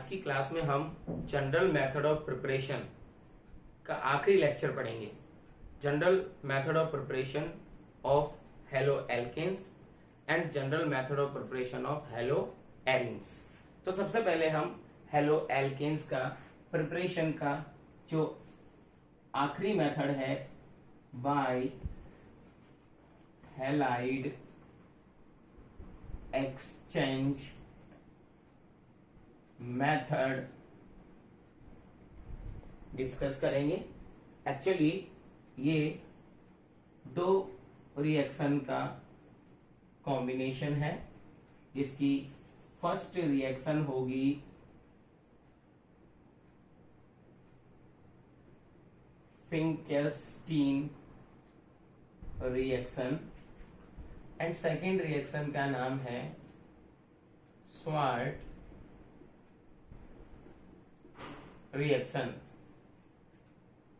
आज की क्लास में हम जनरल मेथड ऑफ प्रिपरेशन का आखिरी लेक्चर पढ़ेंगे। General method of preparation of haloalkanes and general method of preparation of haloarenes. तो सबसे पहले हम हेलो एल्केन्स का प्रिपरेशन का जो आखिरी मेथड है by halide exchange method discuss करेंगे। एक्चुअली ये दो रिएक्शन का कॉम्बिनेशन है, जिसकी फर्स्ट रिएक्शन होगी Finkelstein reaction and second reaction का नाम है Swarts reaction.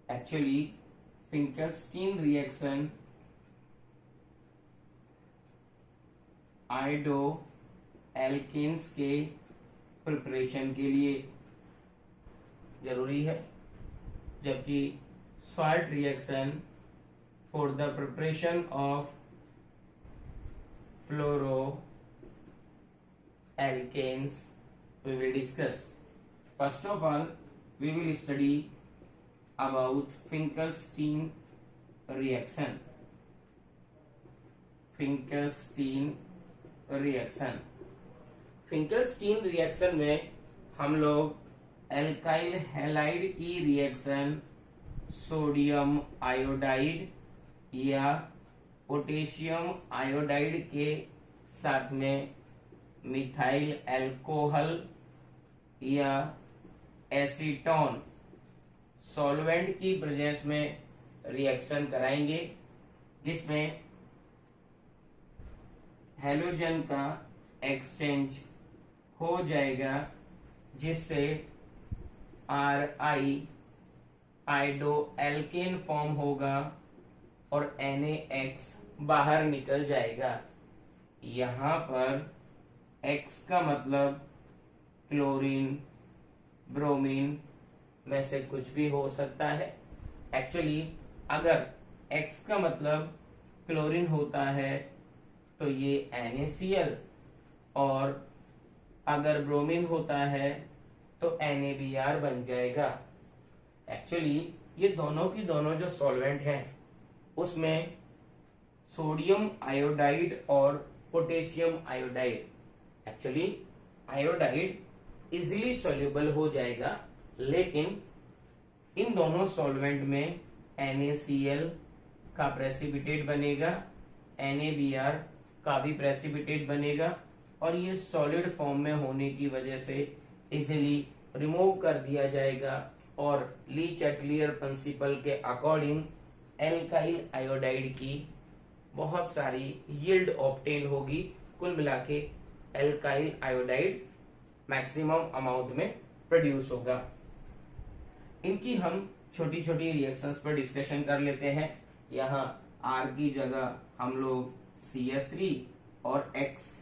Actually Finkelstein reaction iodo alkanes के प्रिपरेशन के लिए जरूरी है, जबकि Swarts reaction for the preparation of fluoro alkanes we will discuss. First of all, we will study about Finkelstein reaction. Finkelstein reaction. Finkelstein reaction में हम लोग alkyl halide की रिएक्शन सोडियम आयोडाइड या पोटेशियम आयोडाइड के साथ में methyl alcohol या acetone solvent की प्रेजेंस में रिएक्शन कराएंगे, जिसमें हैलोजन का एक्सचेंज हो जाएगा, जिससे RI आयोडो एल्केन फॉर्म होगा और NaX बाहर निकल जाएगा। यहां पर X का मतलब क्लोरीन ब्रोमीन में से कुछ भी हो सकता है। एक्चुअली अगर X का मतलब क्लोरीन होता है तो ये NaCl, और अगर ब्रोमीन होता है तो NaBr बन जाएगा। एक्चुअली ये दोनों की दोनों जो सॉल्वेंट हैं उसमें सोडियम आयोडाइड और potassium iodide, actually iodide easily soluble हो जाएगा, लेकिन इन दोनों सॉल्वेंट में NaCl का प्रेसिपिटेट बनेगा, NaBr का भी प्रेसिपिटेट बनेगा, और ये सॉलिड फॉर्म में होने की वजह से इजिली रिमूव कर दिया जाएगा और ली चैटलियर प्रिंसिपल के अकॉर्डिंग एल्काइल आयोडाइड की बहुत सारी यील्ड ऑब्टेन होगी। कुल मिला के एल्काइल आयोडाइड मैक्सिमम अमाउंट में प्रोड्यूस होगा। इनकी हम छोटी छोटी रिएक्शंस पर डिस्कशन कर लेते हैं। यहाँ R की जगह हम लोग CH3 और X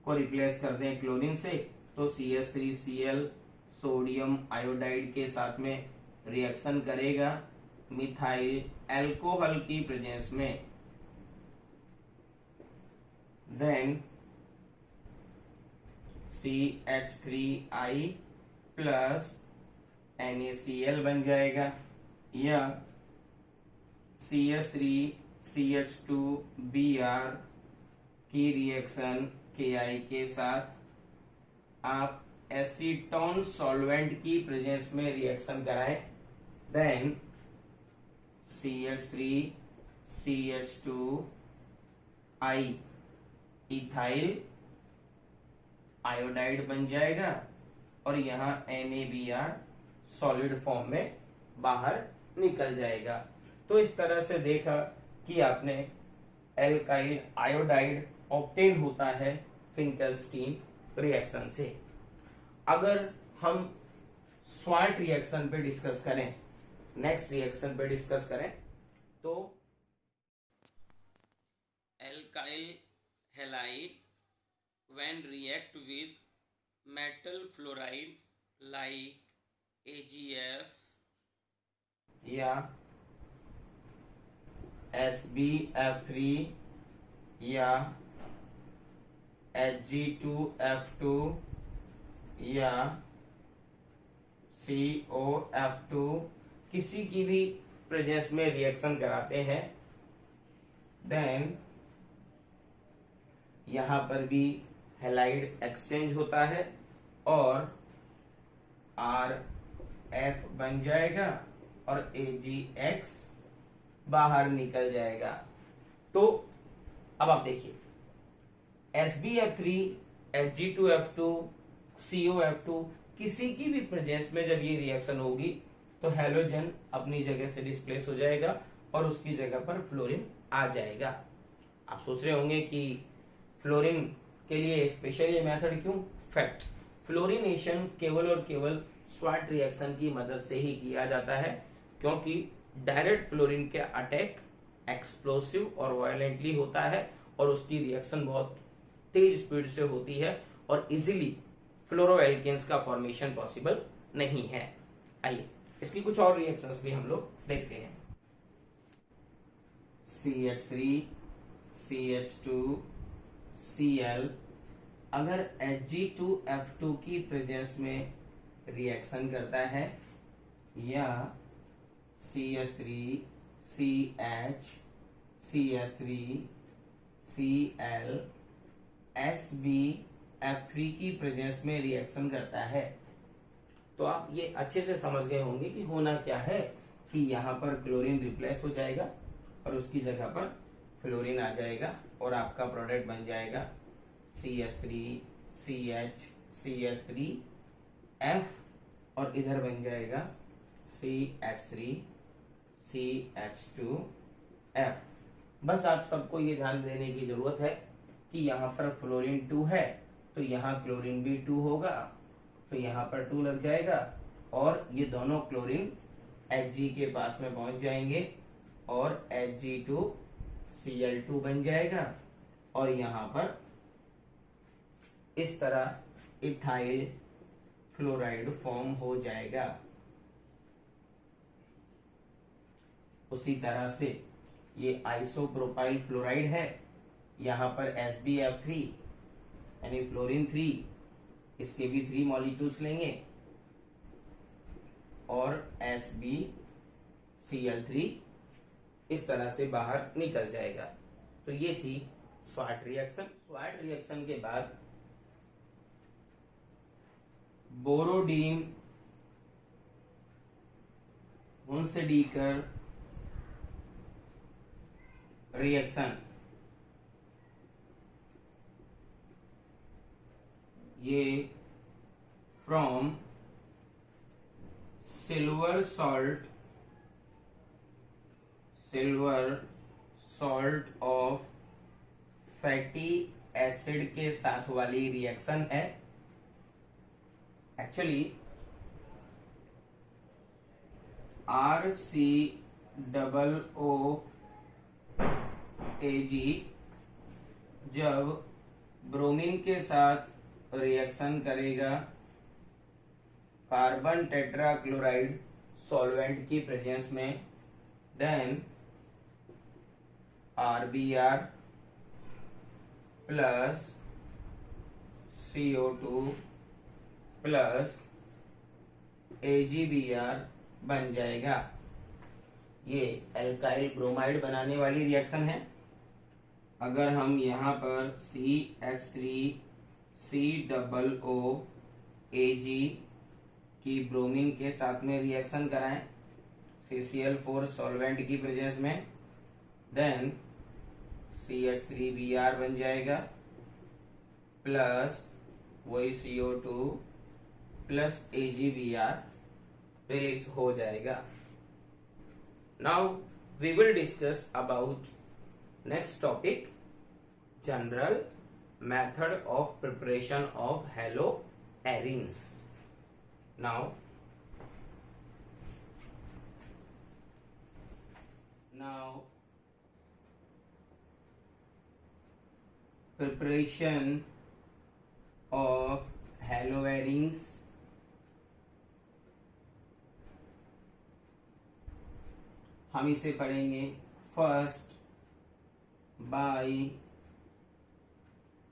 को रिप्लेस कर दें क्लोरीन से, तो CH3Cl सोडियम आयोडाइड के साथ में रिएक्शन करेगा मिथाइल एल्कोहल की प्रेजेंस में। देन CH3I प्लस NaCl बन जाएगा, या CH3CH2Br की रिएक्शन Ki के साथ आप एसीटोन सॉल्वेंट की प्रेजेंस में रिएक्शन कराएं। देन CH3CH2I इथाइल आयोडाइड बन जाएगा, और यहाँ NaBr सॉलिड फॉर्म में बाहर निकल जाएगा। तो इस तरह से देखा कि आपने एल्काइल आयोडाइड ऑब्टेन होता है फिंकेल्स्टीन रिएक्शन से। अगर हम स्वार्ट रिएक्शन पे डिस्कस करें, नेक्स्ट रिएक्शन पे डिस्कस करें, तो alkyl halide when react with metal fluoride like AgF या SbF3 या Hg2F2 या COF2 किसी की भी प्रेजेंस में रिएक्शन कराते हैं, देन यहां पर भी हैलाइड एक्सचेंज होता है और RF बन जाएगा और AgX बाहर निकल जाएगा। तो अब आप देखिए SbF3, Hg2F2, COF2 किसी की भी प्रेजेंस में जब ये रिएक्शन होगी तो हैलोजन अपनी जगह से डिस्प्लेस हो जाएगा और उसकी जगह पर फ्लोरीन आ जाएगा। आप सोच रहे होंगे कि फ्लोरीन के लिए स्पेशल ये मेथड क्यों? फैक्ट, फ्लोरिनेशन केवल और केवल स्वाट रिएक्शन की मदद से ही किया जाता है, क्योंकि डायरेक्ट फ्लोरीन के अटैक एक्सप्लोसिव और वायलेंटली होता है और उसकी रिएक्शन बहुत तेज स्पीड से होती है और इजीली फ्लोरोएल्केन्स का फॉर्मेशन पॉसिबल नहीं है। आइए इसकी कुछ और रिएक्शंस भी हम लोग देखते हैं। CH3, CH2, Cl अगर Hg2F2 की प्रेजेंस में रिएक्शन करता है या CH3, CH, CH3, Cl, SbF3 की प्रेजेंस में रिएक्शन करता है, तो आप ये अच्छे से समझ गए होंगे कि होना क्या है कि यहाँ पर क्लोरीन रिप्लेस हो जाएगा और उसकी जगह पर फ्लोरीन आ जाएगा और आपका प्रोडक्ट बन जाएगा CH3, CH, CH3, F और इधर बन जाएगा CH3, CH2, F। बस आप सबको ये ध्यान देने की जरूरत है कि यहाँ पर फ्लोरीन 2 है तो यहाँ क्लोरीन भी 2 होगा, तो यहाँ पर 2 लग जाएगा और ये दोनों क्लोरीन Hg के पास में पहुंच जाएंगे और Hg2Cl2 बन जाएगा और यहाँ पर इस तरह इथाइल फ्लोराइड फॉर्म हो जाएगा। उसी तरह से ये आइसोप्रोपाइल फ्लोराइड है, यहाँ पर SbF3 यानी फ्लोरीन 3, इसके भी 3 मॉलिक्यूल्स लेंगे और SbCl3 इस तरह से बाहर निकल जाएगा। तो ये थी स्वाट रिएक्शन। स्वाट रिएक्शन के बाद बोरोडीन हुंसडीकर रिएक्शन, ये from silver salt of fatty acid के साथ वाली रिएक्शन है। एक्चुअली RCOOAg जब ब्रोमीन के साथ रिएक्शन करेगा कार्बन टेट्राक्लोराइड सॉल्वेंट की प्रेजेंस में, then RBr plus CO2 plus AgBr बन जाएगा। ये एल्काइल ब्रोमाइड बनाने वाली रिएक्शन है। अगर हम यहाँ पर CH3COOAg की ब्रोमीन के साथ में रिएक्शन कराएं CCl4 सॉल्वेंट की प्रेजेंस में, देन CH3Br बन जाएगा प्लस वही CO2 प्लस AgBr रिलीज हो जाएगा। Now we will discuss about next topic, general method of preparation of haloarenes. Now preparation of haloarenes हम इसे पढ़ेंगे फर्स्ट बाय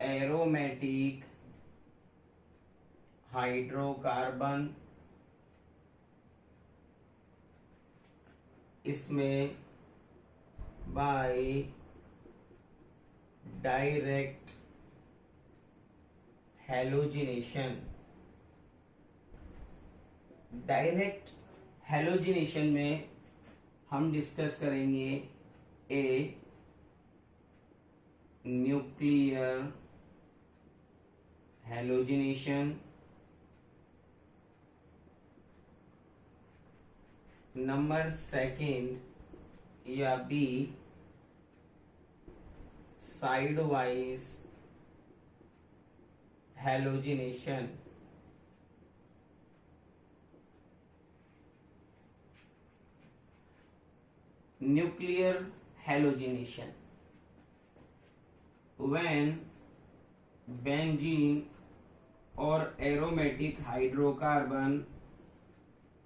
एरोमेटिक हाइड्रोकार्बन, इसमें by direct halogenation. Direct halogenation में हम डिस्कस करेंगे A nuclear halogenation, number second या B side wise halogenation. Nuclear halogenation, when benzene or aromatic hydrocarbon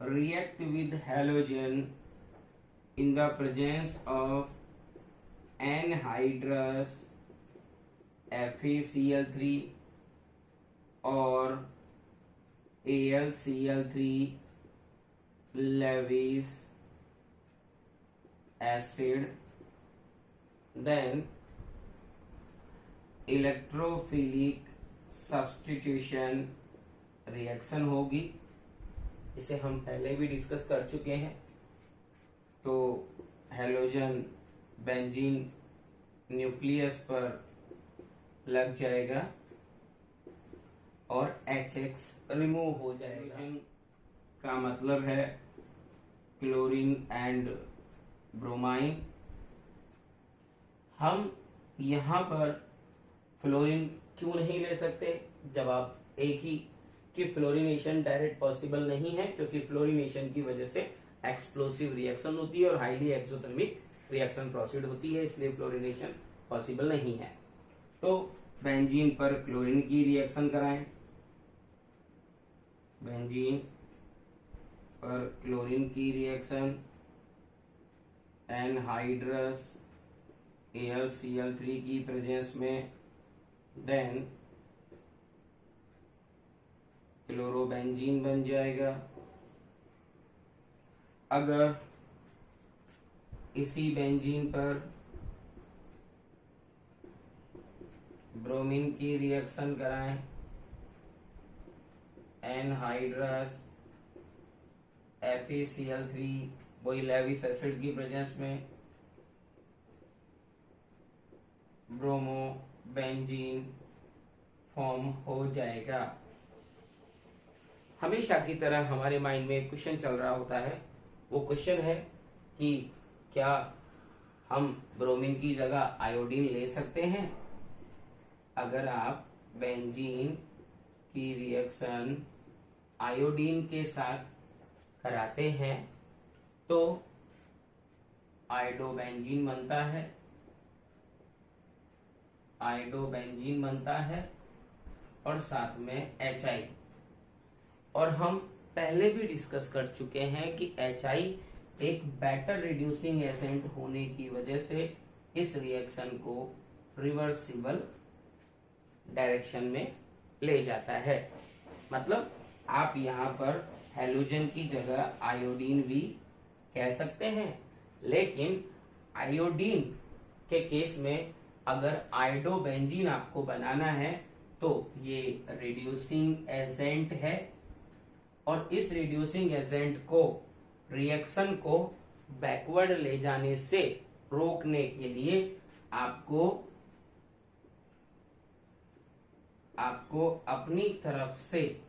react with halogen in the presence of anhydrous FeCl3 or AlCl3 Lewis acid, then electrophilic substitution reaction होगी। इसे हम पहले भी discuss कर चुके हैं। तो हैलोजन बेंजीन न्यूक्लियस पर लग जाएगा और HX रिमूव हो जाएगा। का मतलब है क्लोरीन एंड ब्रोमाइन। हम यहाँ पर फ्लोरीन क्यों नहीं ले सकते? जवाब एक ही कि फ्लोरिनेशन डायरेक्ट पॉसिबल नहीं है, क्योंकि फ्लोरिनेशन की वजह से एक्सप्लोसिव रिएक्शन होती है और हाईली एक्सोथर्मिक रिएक्शन प्रोसीड होती है, इसलिए फ्लोरिनेशन पॉसिबल नहीं है। तो बेंजीन पर क्लोरीन की रिएक्शन कराएं, बेंजीन पर क्लोरीन की रिएक्शन एनहाइड्रस AlCl3 की प्रेजेंस में, देन क्लोरोबेंजीन बन जाएगा। अगर इसी बेंजीन पर ब्रोमीन की रिएक्शन कराएं, एनहाइड्रस FeCl3 वही लेविस एसिड की प्रेजेंस में ब्रोमो बेंजीन फॉर्म हो जाएगा। हमेशा की तरह हमारे माइंड में एक क्वेश्चन चल रहा होता है। वो क्वेश्चन है कि क्या हम ब्रोमीन की जगह आयोडीन ले सकते हैं? अगर आप बेंजीन की रिएक्शन आयोडीन के साथ कराते हैं तो आयोडोबेंजीन बनता है, आयोडोबेंजीन बनता है और साथ में HI। और हम पहले भी डिस्कस कर चुके हैं कि HI एक बेटर रिड्यूसिंग एजेंट होने की वजह से इस रिएक्शन को रिवर्सिबल डायरेक्शन में ले जाता है। मतलब आप यहाँ पर हैलोजन की जगह आयोडीन भी कह सकते हैं, लेकिन आयोडीन के केस में अगर आयोडोबेंजीन आपको बनाना है तो ये रिड्यूसिंग एजेंट है और इस रिड्यूसिंग एजेंट को रिएक्शन को बैकवर्ड ले जाने से रोकने के लिए आपको अपनी तरफ से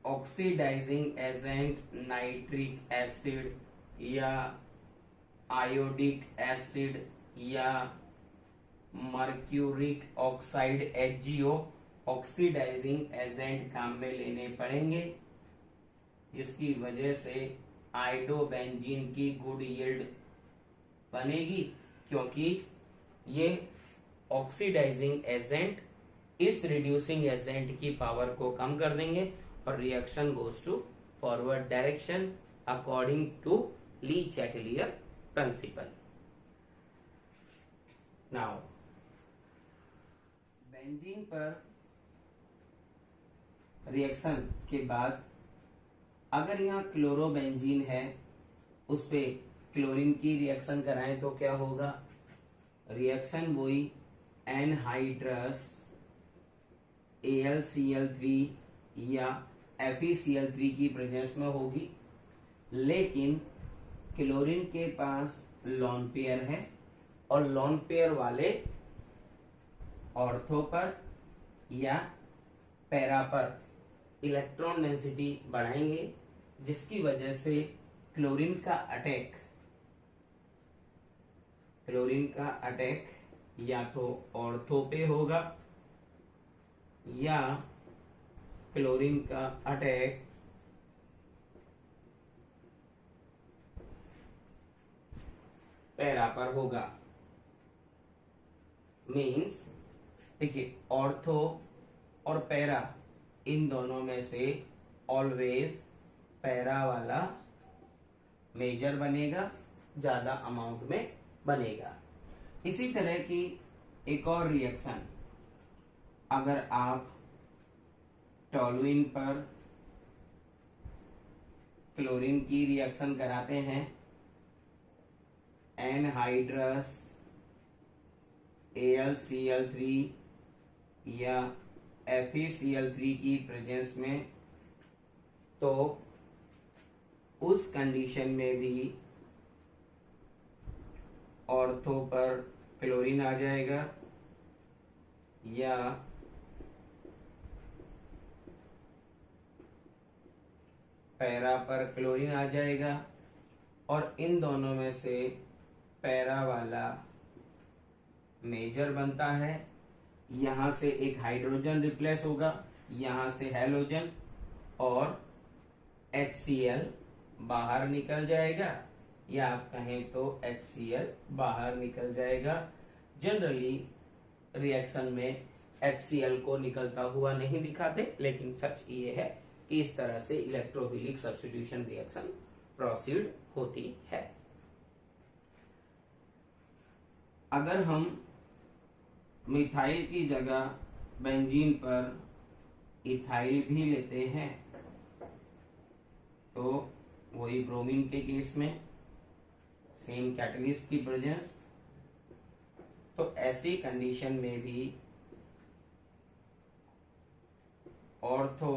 ऑक्सीडाइजिंग एजेंट नाइट्रिक एसिड या आयोडिक एसिड या mercuric oxide HgO oxidizing agent काम में लेने पड़ेंगे, जिसकी वजह से आयोडोबेंजीन की गुड यील्ड बनेगी, क्योंकि ये ऑक्सीडाइजिंग एजेंट इस रिड्यूसिंग एजेंट की पावर को कम कर देंगे और reaction goes to forward direction according to le Chatelier principle. Now benzene पर रिएक्शन के बाद अगर यहाँ क्लोरोबेंजीन है, उस पे क्लोरीन की रिएक्शन कराएं तो क्या होगा? रिएक्शन वही एनहाइड्रस AlCl3 या FeCl3 की प्रेजेंस में होगी, लेकिन क्लोरीन के पास लॉन पेयर है और लॉन पेयर वाले ऑर्थो पर या पैरा पर इलेक्ट्रॉन डेंसिटी बढ़ाएंगे, जिसकी वजह से क्लोरीन का अटैक या तो ऑर्थो पे होगा या क्लोरीन का अटैक पैरा पर होगा। मीन्स देखिए, ऑर्थो और पैरा इन दोनों में से ऑलवेज पैरा वाला मेजर बनेगा, ज्यादा अमाउंट में बनेगा। इसी तरह की एक और रिएक्शन अगर आप टॉलुइन पर क्लोरीन की रिएक्शन कराते हैं, एनहाइड्रस AlCl3 या FeCl3 की प्रेजेंस में, तो उस कंडीशन में भी ऑर्थो पर क्लोरीन आ जाएगा या पैरा पर क्लोरीन आ जाएगा, और इन दोनों में से पैरा वाला मेजर बनता है। यहां से एक हाइड्रोजन रिप्लेस होगा, यहां से हैलोजन, और HCl बाहर निकल जाएगा, या आप कहें तो HCl बाहर निकल जाएगा। जनरली रिएक्शन में HCl को निकलता हुआ नहीं दिखाते, लेकिन सच ये है कि इस तरह से इलेक्ट्रोफिलिक सब्स्टिट्यूशन रिएक्शन प्रोसीड होती है। अगर हम मिथाइल की जगह बेंजीन पर इथाइल भी लेते हैं, तो वही ब्रोमीन के केस में सेम कैटलिस्ट की प्रेजेंस, तो ऐसी कंडीशन में भी ऑर्थो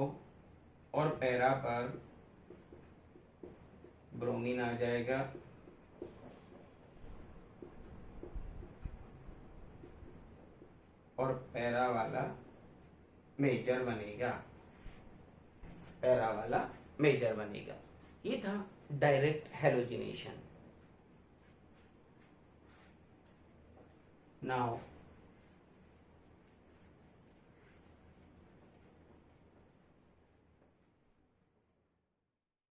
और पैरा पर ब्रोमीन आ जाएगा, और पैरा वाला मेजर बनेगा। ये था डायरेक्ट हेलोजिनेशन। नाउ